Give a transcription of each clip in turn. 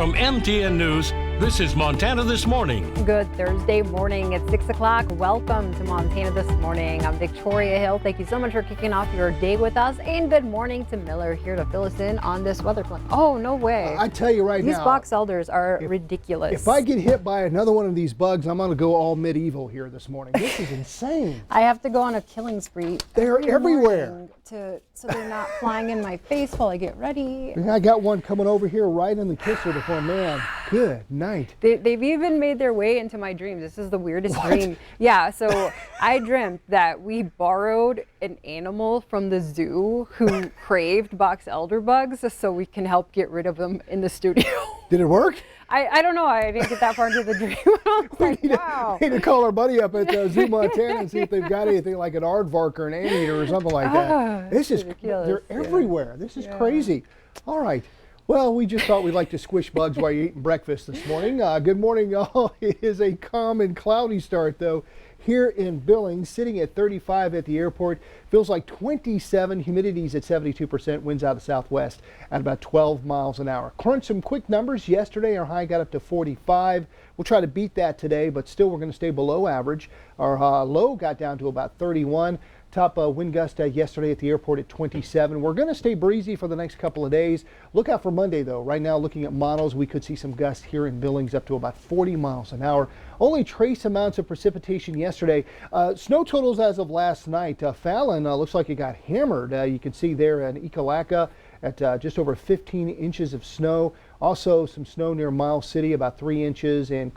From MTN News, this is Montana This Morning. Good Thursday morning at 6 o'clock. Welcome to Montana This Morning. I'm Victoria Hill. Thank you so much for kicking off your day with us. And good morning to Miller here to fill us in on this weather plan. Oh, no way. I tell you right now. These box elders are ridiculous. If I get hit by another one of these bugs, I'm going to go all medieval here this morning. This is insane. I have to go on a killing spree. They're everywhere. So they're not flying in my face while I get ready. I got one coming over here right in the kisser before, man, good night. They've even made their way into my dreams. This is the weirdest dream. Yeah, so I dreamt that we borrowed an animal from the zoo who craved box elder bugs so we can help get rid of them in the studio. Did it work? I don't know. I didn't get that far into the dream. I was like, wow. We need to call our buddy up at Zoo Montana and see if they've got anything like an aardvark or an anteater or something like that. This is ridiculous. They're everywhere. This is crazy. All right. Well, we just thought we'd like to squish bugs while you're eating breakfast this morning. Good morning, y'all. It is a calm and cloudy start, though, here in Billings, sitting at 35 at the airport. Feels like 27, humidity's at 72%, winds out of southwest at about 12 miles an hour. Crunch some quick numbers. Yesterday, our high got up to 45. We'll try to beat that today, but still we're going to stay below average. Our low got down to about 31. Top wind gust yesterday at the airport at 27. We're going to stay breezy for the next couple of days. Look out for Monday, though. Right now, looking at models, we could see some gusts here in Billings up to about 40 miles an hour. Only trace amounts of precipitation yesterday. Snow totals as of last night. Fallon looks like it got hammered. You can see there in Ekalaka at just over 15 inches of snow. Also some snow near Miles City, about 3 inches, and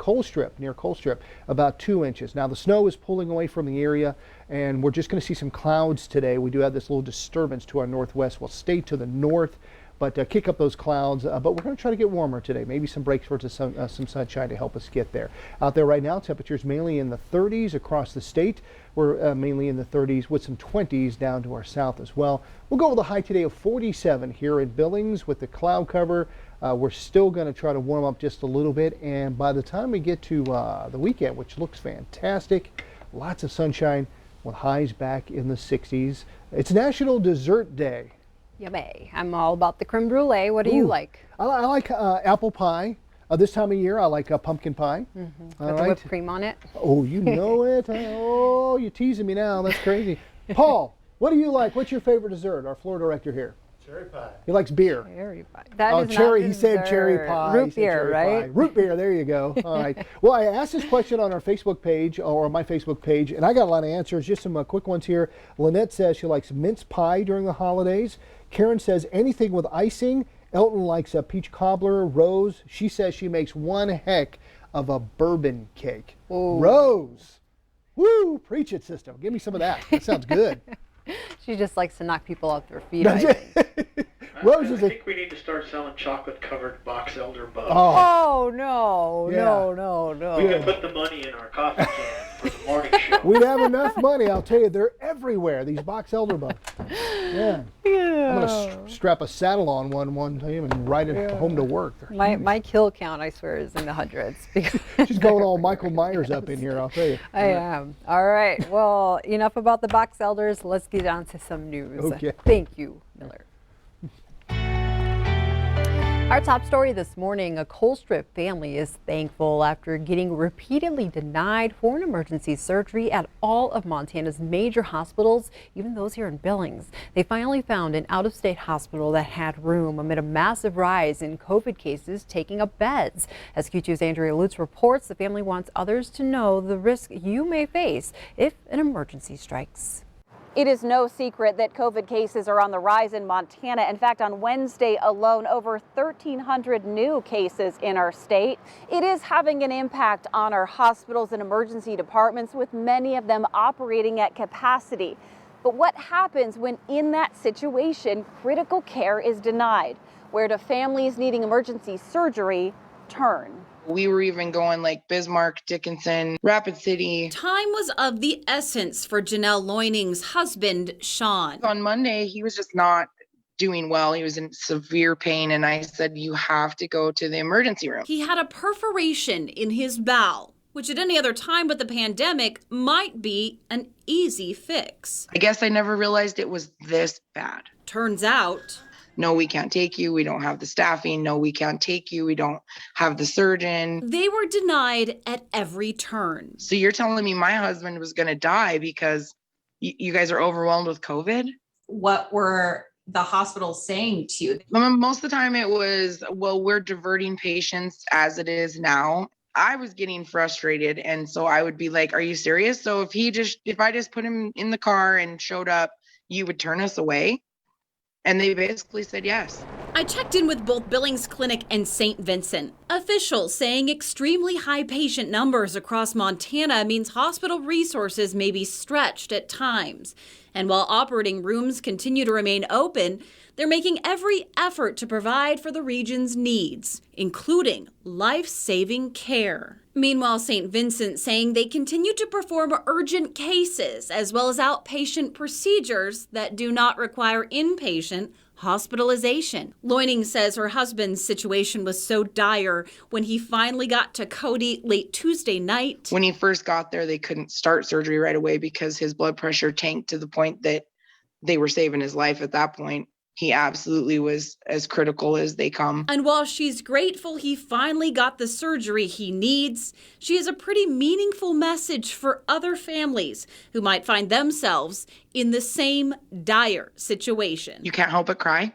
near Colstrip, about 2 inches. Now the snow is pulling away from the area, and we're just going to see some clouds today. We do have this little disturbance to our northwest. We'll stay to the north, but kick up those clouds. But we're going to try to get warmer today. Maybe some breaks for some sunshine to help us get there. Out there right now, temperatures mainly in the 30s across the state. We're mainly in the 30s with some 20s down to our south as well. We'll go with a high today of 47 here in Billings with the cloud cover. We're still going to try to warm up just a little bit, and by the time we get to the weekend, which looks fantastic, lots of sunshine with highs back in the 60s. It's National Dessert Day. Yummy. I'm all about the creme brulee. What do you like? I like apple pie. This time of year, I like pumpkin pie. With the whipped cream on it. Oh, you know it. Oh, you're teasing me now. That's crazy. Paul, what do you like? What's your favorite dessert? Our floor director here. Cherry pie. He likes beer. Cherry pie. Cherry. He said cherry pie. Root beer, right? Root beer. There you go. All right. Well, I asked this question on our Facebook page, or my Facebook page, and I got a lot of answers. Just some quick ones here. Lynette says she likes mince pie during the holidays. Karen says anything with icing. Elton likes a peach cobbler. Rose, she says she makes one heck of a bourbon cake. Ooh. Rose. Woo! Preach it, sister. Give me some of that. That sounds good. She just likes to knock people off their feet, I think. Rose I think we need to start selling chocolate-covered box elder bugs. Oh, no, Yeah. no. We can put the money in our coffee can for the morning show. We'd have enough money, I'll tell you. They're everywhere, these box elder bugs. Yeah. I'm going to strap a saddle on one time and ride it home to work. My kill count, I swear, is in the hundreds. She's going all Michael Myers up in here, I'll tell you. I am. All right. Well, enough about the box elders. Let's get on to some news. Okay. Thank you, Miller. Our top story this morning, a Colstrip family is thankful after getting repeatedly denied for an emergency surgery at all of Montana's major hospitals, even those here in Billings. They finally found an out-of-state hospital that had room amid a massive rise in COVID cases taking up beds. As Q2's Andrea Lutz reports, the family wants others to know the risk you may face if an emergency strikes. It is no secret that COVID cases are on the rise in Montana. In fact, on Wednesday alone, over 1,300 new cases in our state. It is having an impact on our hospitals and emergency departments, with many of them operating at capacity. But what happens when in that situation, critical care is denied? Where do families needing emergency surgery turn? We were even going like Bismarck, Dickinson, Rapid City. Time was of the essence for Janelle Loining's husband, Sean. On Monday, he was just not doing well. He was in severe pain, and I said, you have to go to the emergency room. He had a perforation in his bowel, which at any other time but the pandemic might be an easy fix. I guess I never realized it was this bad. Turns out no, we can't take you. We don't have the staffing. No, we can't take you. We don't have the surgeon. They were denied at every turn. So you're telling me my husband was going to die because you guys are overwhelmed with COVID? What were the hospitals saying to you? Most of the time it was, well, we're diverting patients as it is now. I was getting frustrated. And so I would be like, are you serious? So if I just put him in the car and showed up, you would turn us away? And they basically said yes. I checked in with both Billings Clinic and St. Vincent. Officials saying extremely high patient numbers across Montana means hospital resources may be stretched at times. And while operating rooms continue to remain open, they're making every effort to provide for the region's needs, including life-saving care. Meanwhile, St. Vincent saying they continue to perform urgent cases as well as outpatient procedures that do not require inpatient hospitalization. Loining says her husband's situation was so dire when he finally got to Cody late Tuesday night. When he first got there, they couldn't start surgery right away because his blood pressure tanked to the point that they were saving his life at that point. He absolutely was as critical as they come. And while she's grateful he finally got the surgery he needs, she has a pretty meaningful message for other families who might find themselves in the same dire situation. You can't help but cry.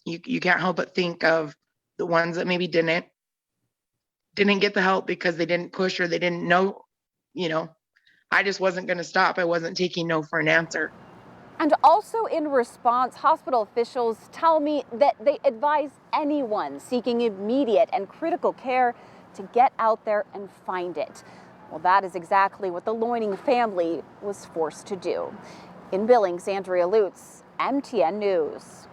You can't help but think of the ones that maybe didn't get the help because they didn't push or they didn't know. I just wasn't going to stop. I wasn't taking no for an answer. And also in response, hospital officials tell me that they advise anyone seeking immediate and critical care to get out there and find it. Well, that is exactly what the Loining family was forced to do. In Billings, Andrea Lutz, MTN News.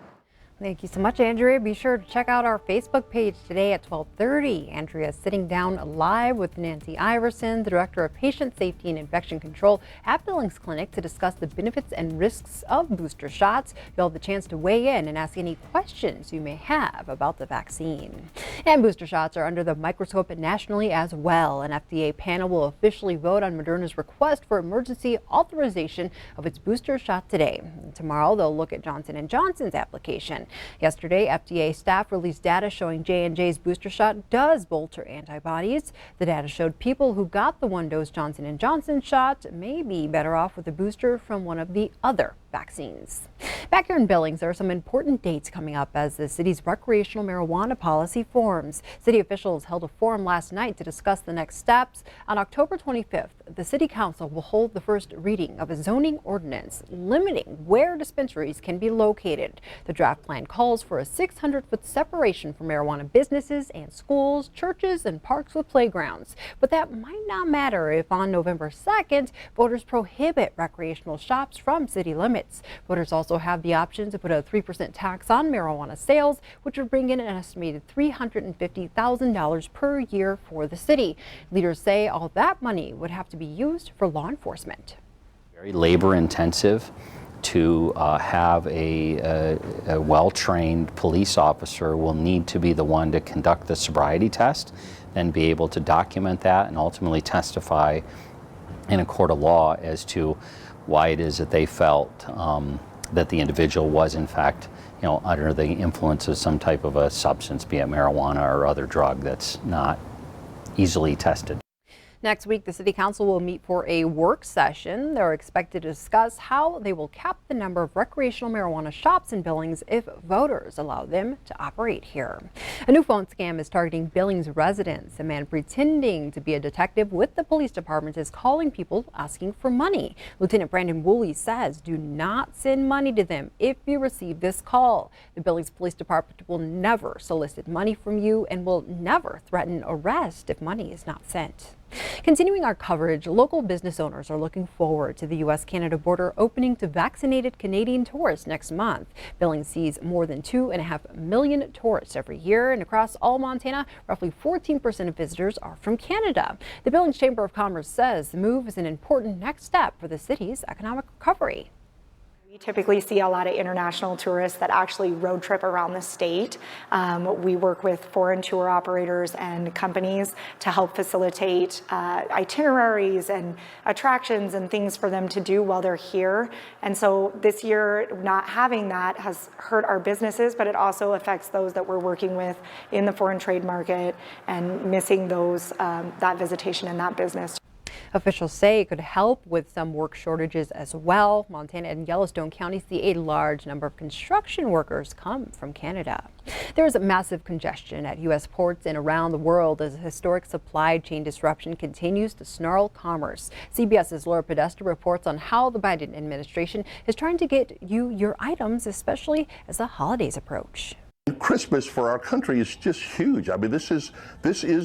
Thank you so much, Andrea. Be sure to check out our Facebook page today at 12:30. Andrea is sitting down live with Nancy Iverson, the Director of Patient Safety and Infection Control at Billings Clinic, to discuss the benefits and risks of booster shots. You'll have the chance to weigh in and ask any questions you may have about the vaccine. And booster shots are under the microscope nationally as well. An FDA panel will officially vote on Moderna's request for emergency authorization of its booster shot today. Tomorrow, they'll look at Johnson & Johnson's application. Yesterday, FDA staff released data showing J&J's booster shot does bolster antibodies. The data showed people who got the one-dose Johnson & Johnson shot may be better off with a booster from one of the other vaccines. Back here in Billings, there are some important dates coming up as the city's recreational marijuana policy forms. City officials held a forum last night to discuss the next steps. On October 25th, the City Council will hold the first reading of a zoning ordinance limiting where dispensaries can be located. The draft plan calls for a 600-foot separation for marijuana businesses and schools, churches, and parks with playgrounds. But that might not matter if on November 2nd, voters prohibit recreational shops from city limits. Voters also have the option to put a 3% tax on marijuana sales, which would bring in an estimated $350,000 per year for the city. Leaders say all that money would have to be used for law enforcement. Very labor intensive to have a well-trained police officer will need to be the one to conduct the sobriety test, then be able to document that and ultimately testify in a court of law as to why it is that they felt that the individual was in fact under the influence of some type of a substance, be it marijuana or other drug that's not easily tested. Next week, the City Council will meet for a work session. They're expected to discuss how they will cap the number of recreational marijuana shops in Billings if voters allow them to operate here. A new phone scam is targeting Billings residents. A man pretending to be a detective with the police department is calling people asking for money. Lieutenant Brandon Woolley says do not send money to them if you receive this call. The Billings Police Department will never solicit money from you and will never threaten arrest if money is not sent. Continuing our coverage, local business owners are looking forward to the U.S.-Canada border opening to vaccinated Canadian tourists next month. Billings sees more than 2.5 million tourists every year, and across all Montana, roughly 14% of visitors are from Canada. The Billings Chamber of Commerce says the move is an important next step for the city's economic recovery. We typically see a lot of international tourists that actually road trip around the state. We work with foreign tour operators and companies to help facilitate itineraries and attractions and things for them to do while they're here. And so this year, not having that has hurt our businesses, but it also affects those that we're working with in the foreign trade market and missing those that visitation and that business. Officials say it could help with some work shortages as well. Montana and Yellowstone counties see a large number of construction workers come from Canada. There is a massive congestion at U.S. ports and around the world as a historic supply chain disruption continues to snarl commerce. CBS's Laura Podesta reports on how the Biden administration is trying to get you your items, especially as the holidays approach. Christmas for our country is just huge. I mean, this is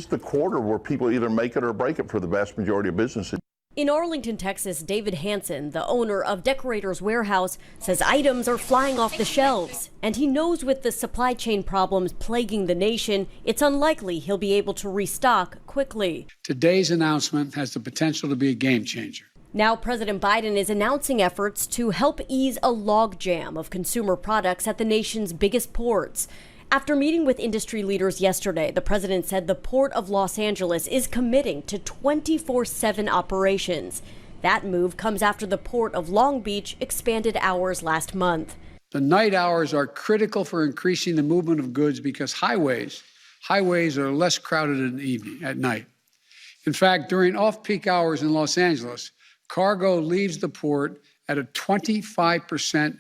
the quarter where people either make it or break it for the vast majority of businesses. In Arlington, Texas, David Hansen, the owner of Decorators Warehouse, says items are flying off the shelves. And he knows with the supply chain problems plaguing the nation, it's unlikely he'll be able to restock quickly. Today's announcement has the potential to be a game changer. Now President Biden is announcing efforts to help ease a logjam of consumer products at the nation's biggest ports. After meeting with industry leaders yesterday, the president said the Port of Los Angeles is committing to 24/7 operations. That move comes after the Port of Long Beach expanded hours last month. The night hours are critical for increasing the movement of goods because highways are less crowded at night. In fact, during off-peak hours in Los Angeles, cargo leaves the port at a 25%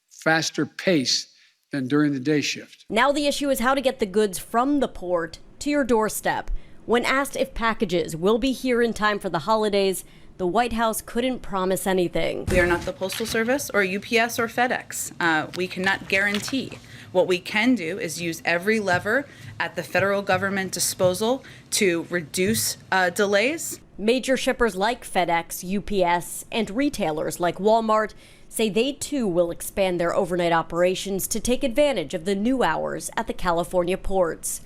faster pace than during the day shift. Now the issue is how to get the goods from the port to your doorstep. When asked if packages will be here in time for the holidays, the White House couldn't promise anything. We are not the Postal Service or UPS or FedEx. We cannot guarantee. What we can do is use every lever at the federal government disposal to reduce delays. Major shippers like FedEx, UPS, and retailers like Walmart say they too will expand their overnight operations to take advantage of the new hours at the California ports.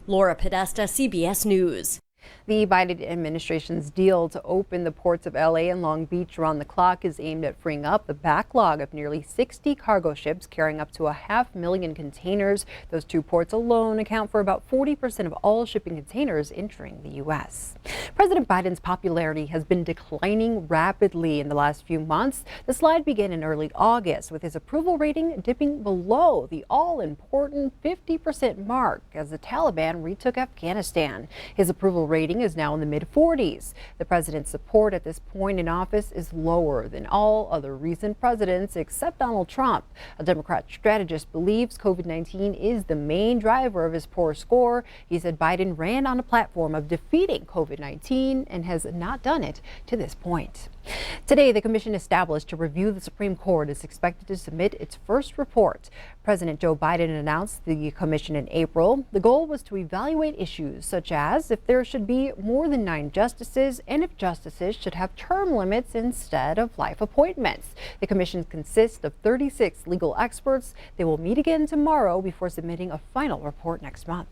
Laura Podesta, CBS News. The Biden administration's deal to open the ports of LA and Long Beach around the clock is aimed at freeing up the backlog of nearly 60 cargo ships carrying up to 500,000 containers. Those two ports alone account for about 40% of all shipping containers entering the U.S. President Biden's popularity has been declining rapidly in the last few months. The slide began in early August with his approval rating dipping below the all-important 50% mark as the Taliban retook Afghanistan. His approval rating is now in the mid-40s. The president's support at this point in office is lower than all other recent presidents except Donald Trump. A Democrat strategist believes COVID-19 is the main driver of his poor score. He said Biden ran on a platform of defeating COVID-19 and has not done it to this point. Today, the commission established to review the Supreme Court is expected to submit its first report. President Joe Biden announced the commission in April. The goal was to evaluate issues such as if there should be more than 9 justices and if justices should have term limits instead of life appointments. The commission consists of 36 legal experts. They will meet again tomorrow before submitting a final report next month.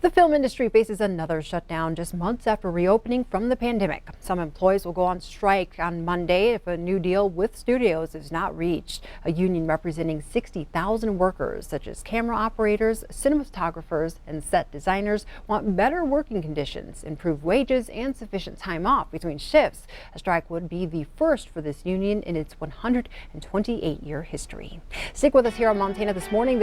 The film industry faces another shutdown just months after reopening from the pandemic. Some employees will go on strike on Monday if a new deal with studios is not reached. A union representing 60,000 workers, such as camera operators, cinematographers, and set designers, want better working conditions, improved wages, and sufficient time off between shifts. A strike would be the first for this union in its 128-year history. Stick with us here on Montana This Morning.